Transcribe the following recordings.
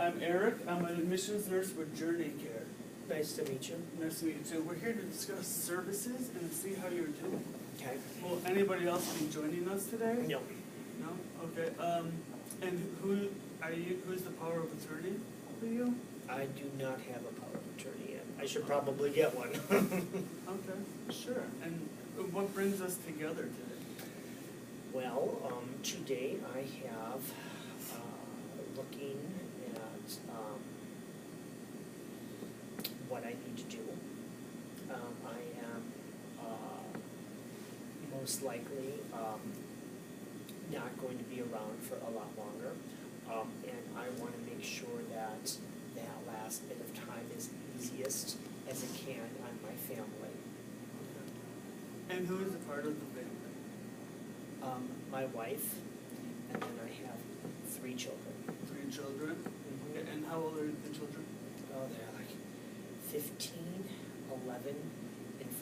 I'm Eric. I'm an admissions nurse with Journey Care. Nice to meet you. Nice to meet you too. We're here to discuss services and see how you're doing. Okay. Will anybody else be joining us today? No. No? Okay. And who are you? Who's the power of attorney for you? I do not have a power of attorney yet. I should probably get one. Okay, sure. And what brings us together today? Well, today I have looking at what I need to do. I am most likely not going to be around for a lot longer, and I want to make sure that that last bit of time is easiest as it can on my family. And who is a part of the family? My wife, and then I have 3 children. 3 children. Mm-hmm. Okay, and how old are the children? Oh, they're like 15, 11, and 5.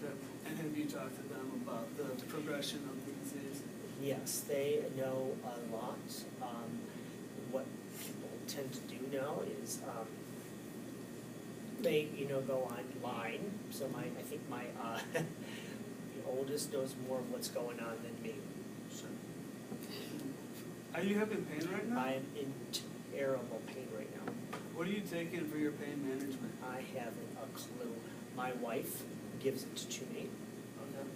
Okay. And have you talked to them about the progression of the disease? Yes, they know a lot. What people tend to do now is they, go online. So I think my the oldest knows more of what's going on than me. Sure. Are you having pain right now? I am in terrible pain right now. What are you taking for your pain management? I haven't a clue. My wife gives it to me. Okay.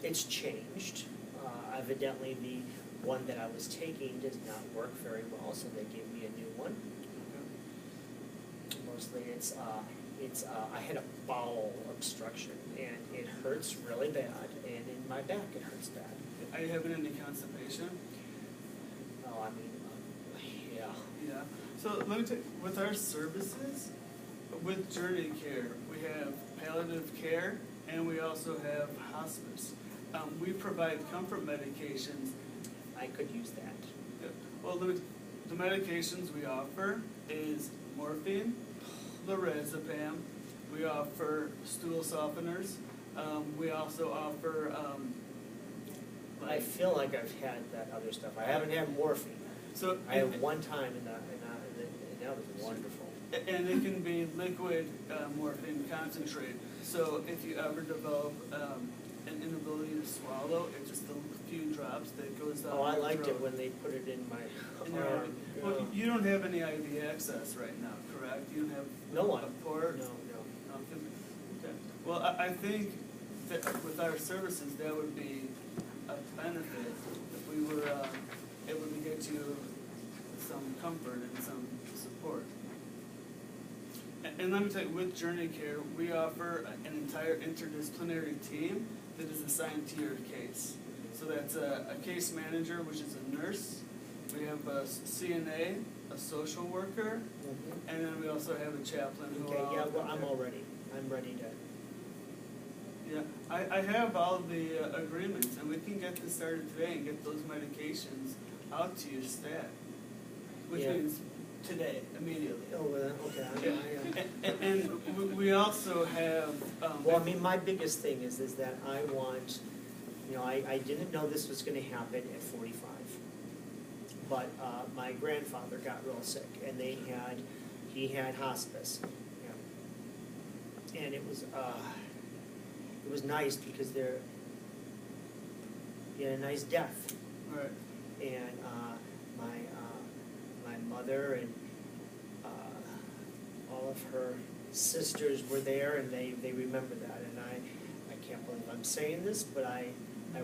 It's changed. Evidently, the one that I was taking does not work very well, so they gave me a new one. Okay. Mostly, it's I had a bowel obstruction, and it hurts really bad, and in my back it hurts bad. Are you having any constipation? Oh, I mean, yeah. Yeah. So let me tell you, with our services, with Journey Care, we have palliative care, and we also have hospice. We provide comfort medications. I could use that. Well, the medications we offer is morphine, lorazepam. We offer stool softeners. We also offer I feel like I've had that other stuff. I haven't had morphine. so I had one time, and that was wonderful. and it can be liquid morphine concentrate. So if you ever develop an inability to swallow, it's just a few drops that goes down. Oh, I your liked throat. it when they put it in my In your arm. arm. Well, you don't have any IV access right now, correct? You don't have No one. a port? No. Okay. Well, I think that with our services, that would be a benefit if we were able to get you some comfort and some support. And let me tell you, with Journey Care, we offer an entire interdisciplinary team that is assigned to your case. So that's a case manager, which is a nurse. We have a CNA, a social worker, Mhm. and then we also have a chaplain who. Okay, yeah, well, I'm ready to. Yeah, I have all of the agreements, and we can get this started today and get those medications out to your staff, which Yeah. means today, immediately. Oh, okay. Yeah. And we also have. Well, I mean, my biggest thing is that I want, I didn't know this was gonna happen at 45. But my grandfather got real sick, and he had hospice. Yeah. And it was nice because he had a nice death. Right. And my mother and all of her sisters were there, and they remember that. And I can't believe I'm saying this, but I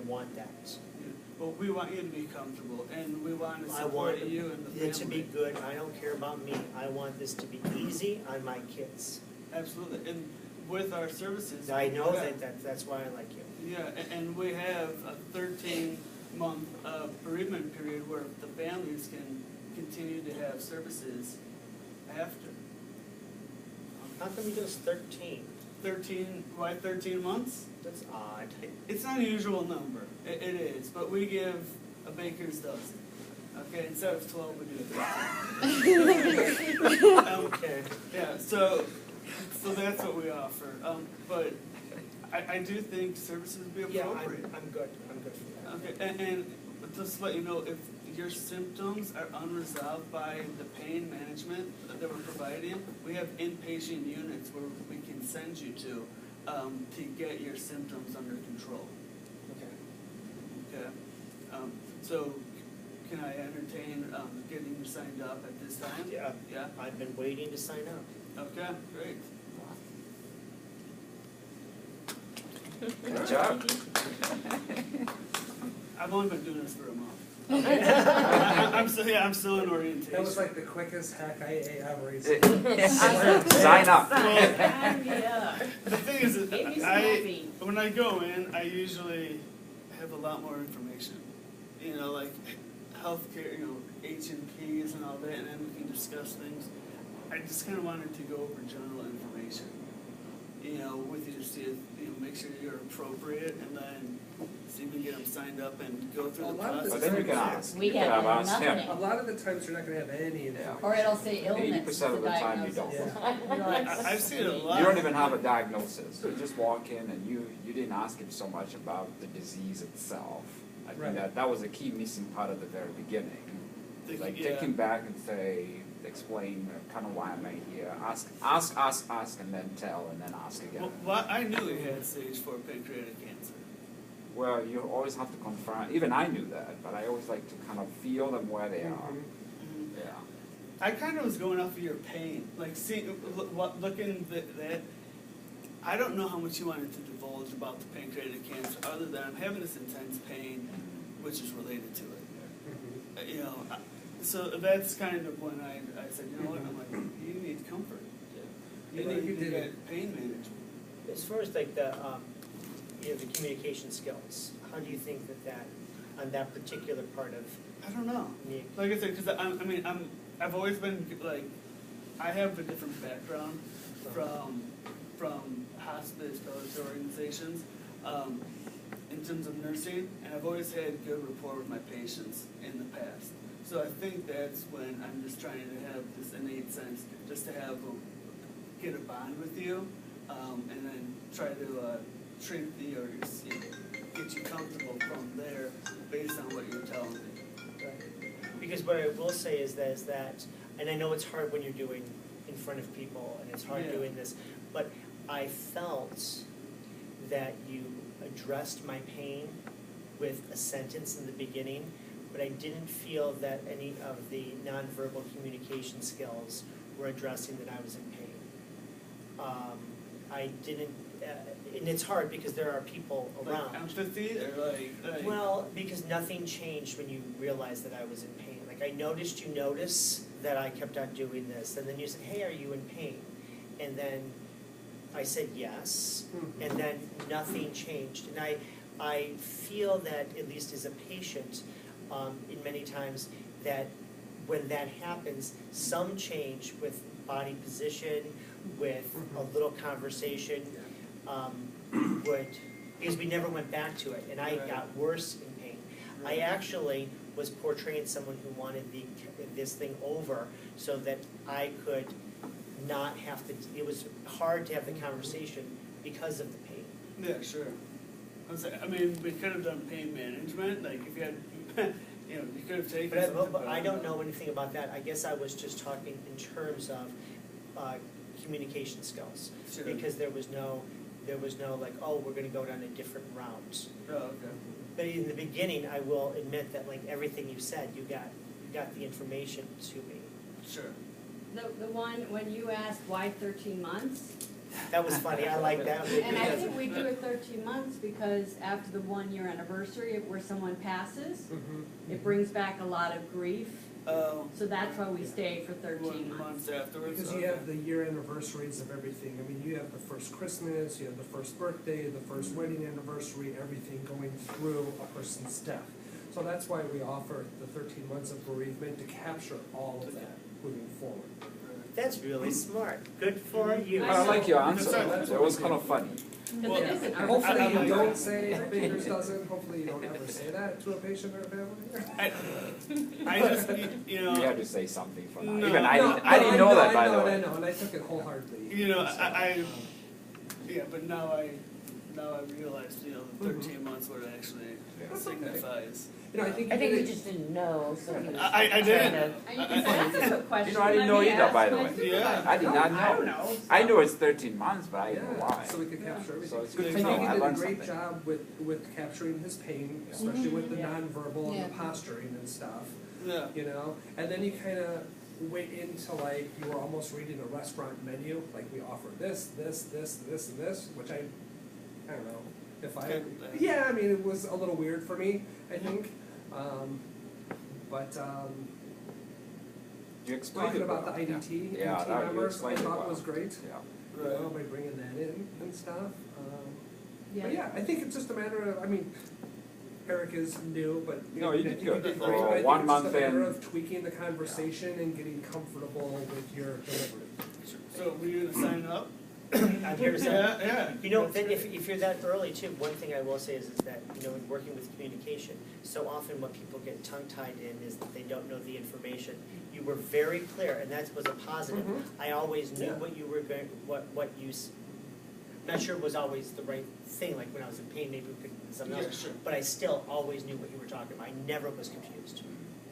want that. Yeah. Well, we want you to be comfortable, and we want to I support want you and the family. it to be good. I don't care about me. I want this to be easy on my kids. Absolutely, and with our services. I know yeah, that's why I like you. Yeah, and we have a 13-month bereavement period where the families can continue to have services after. How come you just 13? 13, why 13 months? That's odd. It's not a usual number. It is, but we give a baker's dozen. Okay, instead of 12, we do 13. Okay. Yeah, so that's what we offer. But I do think services would be Yeah, appropriate. I'm good. I'm good for that. Okay, and just to let you know, if your symptoms are unresolved by the pain management that we're providing, we have inpatient units where we can send you to get your symptoms under control. Okay. Okay? So can I entertain getting you signed up at this time? Yeah. Yeah? I've been waiting to sign up. Okay, great. Good job. I've only been doing this for a month. I'm still in orientation. That was like the quickest hack I ever received. Sign up. Yeah. The thing is, Give me some that coffee. when I go in, I usually have a lot more information. You know, like healthcare, H&Ps and all that, and then we can discuss things. I just kind of wanted to go over general information, with you to see if, make sure you're appropriate, and then see if we can get them signed up and go through A the lot of process. But then you can ask. We You can have asked him. nothing. A lot of the times you're not gonna have any information. Or it'll say illness. 80% of the time you diagnosis. don't. You're like, I've seen it a lot. You don't even have a diagnosis. You just walk in and you didn't ask him so much about the disease itself. I think Right. that was a key missing part at the very beginning. Like take him back and say, explain kind of why am I here. Ask, and then tell, and then ask again. Well, I knew he had stage 4 pancreatic cancer. Well, you always have to confirm. Even I knew that, but I always like to kind of feel them where they are. Mhm. Yeah. I kind of was going off of your pain, like looking at that. I don't know how much you wanted to divulge about the pancreatic cancer, other than I'm having this intense pain, which is related to it. Mhm. So that's kind of when I said, you know what? I'm like, you need comfort. You And need you to did get pain management. As far as like the communication skills, how do you think that on that particular part of I don't know. me? Like I said, because I've always been like, I have a different background from hospice, military organizations, in terms of nursing, and I've always had good rapport with my patients in the past. So I think that's when I'm just trying to have this innate sense, just to get a bond with you, and then try to get you comfortable from there based on what you're telling me. Right. Because what I will say is that, and I know it's hard when you're doing in front of people, and it's hard Yeah. doing this, but I felt that you addressed my pain with a sentence in the beginning, but I didn't feel that any of the nonverbal communication skills were addressing that I was in pain. I didn't, and it's hard because there are people around. Like empathy, or like Well, because nothing changed when you realized that I was in pain. Like I noticed you notice that I kept on doing this, and then you said, "Hey, are you in pain?" And then I said yes, and then nothing changed. And I feel that, at least as a patient, in many times, that when that happens, some change with body position, with a little conversation, would, because we never went back to it, and I Right. got worse in pain. I actually was portraying someone who wanted this thing over so that I could not have to, it was hard to have the conversation because of the pain. Yeah, sure. We could have done pain management, like if you had, you could have taken something. But I don't know anything about that. I guess I was just talking in terms of communication skills. Sure. Because there was no like, oh, we're gonna go down a different route. Oh, okay. But in the beginning, I will admit that like everything you said, you got the information to me. Sure. The one, when you asked why 13 months, That was funny, I like that. and I think we do it 13 months because after the 1-year anniversary where someone passes, it brings back a lot of grief, Oh. so that's why we stay for 13 months. Months afterwards. Because you have the year anniversaries of everything. I mean, you have the first Christmas, you have the first birthday, the first wedding anniversary, everything going through a person's death. So that's why we offer the 13 months of bereavement to capture all of that moving forward. That's really smart. Good for you. I like your answer. That's It was kind of funny. Because it isn't our Hopefully you I- don't say Baker's dozen, hopefully you don't ever say that to a patient or a family. I just, You had to say something for that. No. Even I No, didn't know that, by the I way. know, and I took it wholeheartedly. yeah, but now I now I realized, the 13 months what it actually That's okay. signifies. I think I think you we did just didn't know, so he was I trying didn't. to- And you can ask a question. I didn't know Let me either, by ask the my way. supervisor. Yeah. I did not know. I don't know. I knew it's 13 months, but I didn't know Yeah, why. so we could capture everything. So it's good I to think know. you I did a learned great something. job with capturing his pain, especially with the Yeah. nonverbal and Yeah. the posturing and stuff, Yeah. And then you kind of went into like, you were almost reading a restaurant menu, like we offer this, this, this, this, and this, which I don't know, if I, yeah, I mean, it was a little weird for me, I think. You explained Talking it about the well. IDT and Yeah, team that- you members, I explained it thought well. was great, Yeah. by bringing that in and stuff. Yeah. But yeah, I think it's just a matter of, I mean, Eric is new, but No, you did good. great. For But I think 1 it's month just a matter in. of tweaking the conversation and getting comfortable with your delivery. So were you gonna sign up? I'm here to say, Yeah. then if you're that early too, one thing I will say is that, in working with communication, so often what people get tongue-tied in is that they don't know the information. You were very clear, and that was a positive. Mhm. I always knew Yeah. what you were going, what you, not sure it was always the right thing, like when I was in pain, maybe we could, something Yeah, else. sure. But I still always knew what you were talking about. I never was confused.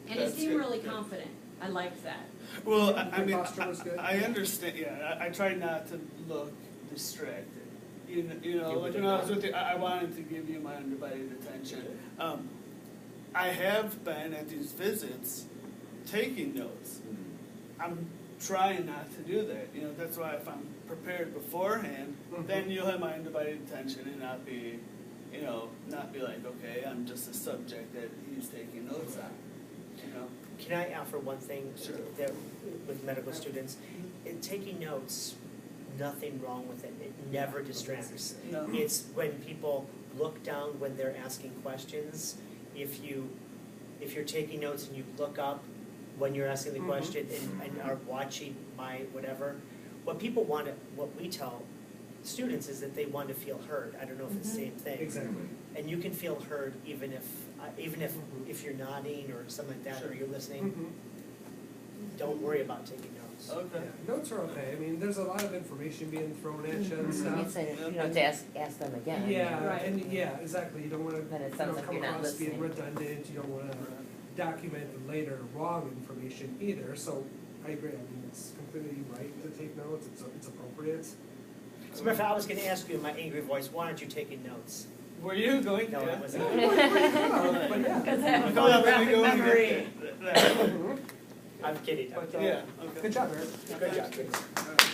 And he That's seemed good. really Good. confident. I liked that. Well, I Your mean, posture was good? I understand. Yeah, I tried not to look distracted. You know, You like did when I was not. with you, I wanted to give you my undivided attention. I have been at these visits taking notes. I'm trying not to do that. That's why if I'm prepared beforehand, then you'll have my undivided attention and not be, not be like, okay, I'm just a subject that he's taking notes on. Can I offer one thing Sure. that with medical students? Taking notes, nothing wrong with it. It never distracts. No. It's when people look down when they're asking questions. If you're taking notes and you look up when you're asking the Mhm. question and are watching my whatever, what we tell students is that they want to feel heard. I don't know if it's the same thing. Exactly. And you can feel heard even if you're nodding or something like that, or Sure. you're listening. Mhm. Don't worry about taking notes. Okay. Yeah, notes are okay. I mean, there's a lot of information being thrown at you and You stuff. said you don't have to ask them again. Yeah, Right. and yeah, exactly. You don't want to Then it sounds like come you're not across being listening. redundant. You don't want to document the later wrong information either. So I agree. I mean, it's completely right to take notes. It's appropriate. As a matter of fact, I was going to ask you in my angry voice, why aren't you taking notes? Were you going? No, Yeah. I wasn't. But yeah. Because I have a Go ahead, let me photographic go and memory. get that. I'm kidding. But, Yeah, okay. Good job, Eric. Good job. All right.